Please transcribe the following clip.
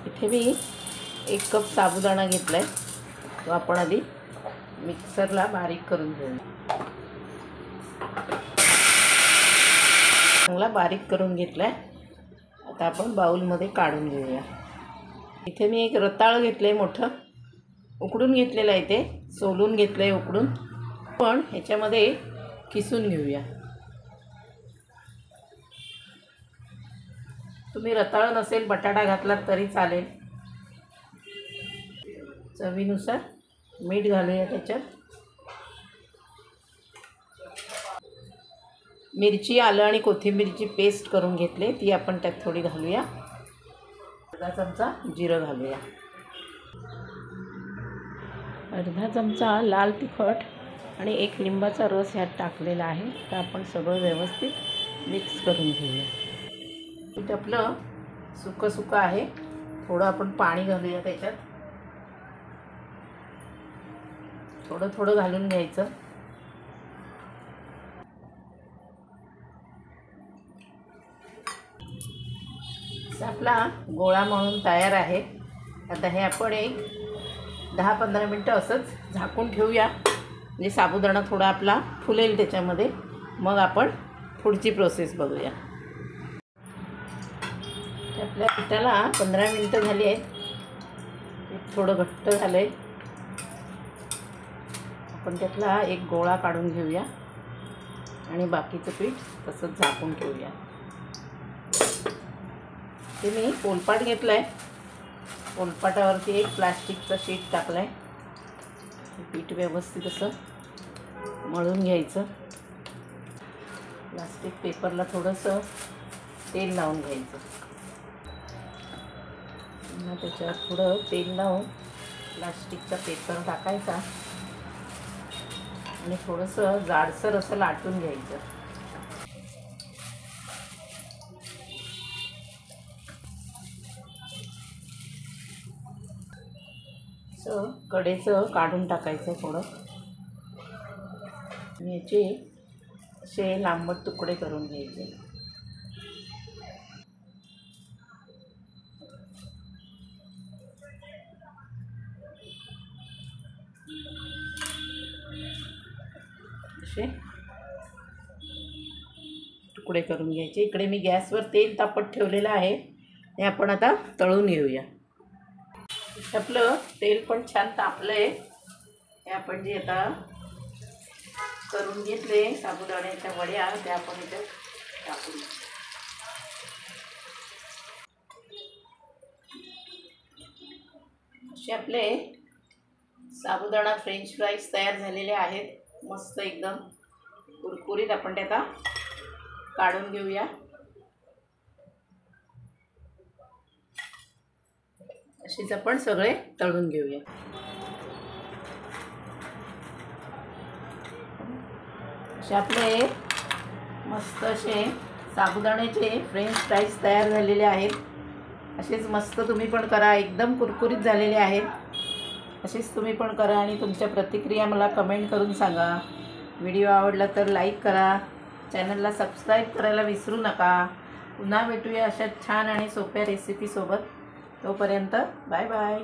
इथे मी 1 कप साबुदाणा घेतलाय, तो आपण आधी मिक्सरला बारीक करून घेऊया। चांगला बारीक करून घेतलाय। आता आपण बाउलमध्ये काढून घेऊया। इथे मी एक रताळ घेतलंय मोठं, उकडून घेतलेलं आहे, ते सोलून घेतलंय उकडून, पण ह्याच्यामध्ये किसून घेऊया। तुम्ही रताळ नसेल बटाटा घातलात तरी चालेल। चवीनुसार मीठ घालूया त्याच्यात। मिरची, आलं आणि कोथिंबीरची पेस्ट करून घेतली, ती आपण त्यात थोडी घालूया। अर्धा चमचा जिरं घालूया। अर्धा चमचा लाल तिखट आणि 1 लिंबाचा रस ह्यात टाकलेला आहे। तर आपण सगळं व्यवस्थित मिक्स करून घेऊया। पीठ आपलं सुकं आहे, थोडं आपण पाणी घालूया त्याच्यात, थोडं थोडं घालून घ्यायचं। आपला गोळा मळून तयार आहे। आता हे आपण एक 10-15 मिनटं असंच झाकून ठेवूया, म्हणजे साबुदाणा थोडा आपला फुलेल त्याच्यामध्ये। मग आपण पुढची प्रोसेस बघूया। आपल्या पिठाला 15 मिनटं झाली आहेत, थोडं घट्ट झालं आहे। आपण त्यातला एक गोळा काढून घेऊया आणि बाकीचं पीठ तसंच झाकून ठेवूया। ते मी पोलपाट घेतला आहे, पोलपाटावरती एक प्लास्टिकचं शीट टाकलं आहे। पीठ व्यवस्थित असं मळून घ्यायचं। प्लास्टिक पेपरला थोडंसं तेल लावून घ्यायचं, पुन्हा त्याच्यावर थोडं तेल लावून प्लास्टिकचा पेपर टाकायचा आणि थोडंसं जाडसर असं लाटून घ्यायचं। असं कडेचं काढून टाकायचं थोडं, आणि याचे असे लांबट तुकडे करून घ्यायचे। असे तुकडे करून घ्यायचे। इकडे मी गॅसवर तेल तापत ठेवलेलं आहे, हे आपण आता तळून घेऊया। आपलं तेल पण छान तापलंय। हे आपण जे आता करून घेतले साबुदाण्याच्या वड्या, त्या आपण इथे टाकूया। असे आपले साबुदाणा फ्रेंच फ्राईज तयार झालेले आहेत, मस्त एकदम कुरकुरीत। आपण ते आता काढून घेऊया। अशीच आपण सगळे तळून घेऊया। असे आपले मस्त असे साबुदाण्याचे फ्रेंच फ्राईज तयार झालेले आहेत। असेच मस्त तुम्ही पण करा, एकदम कुरकुरीत झालेले आहेत। असेच तुम्ही पण करा आणि तुमच्या प्रतिक्रिया मला कमेंट करून सांगा। व्हिडिओ आवडला तर लाईक करा, चॅनलला सबस्क्राईब करायला विसरू नका। पुन्हा भेटूया अशा छान आणि सोप्या रेसिपीसोबत। तोपर्यंत बाय बाय।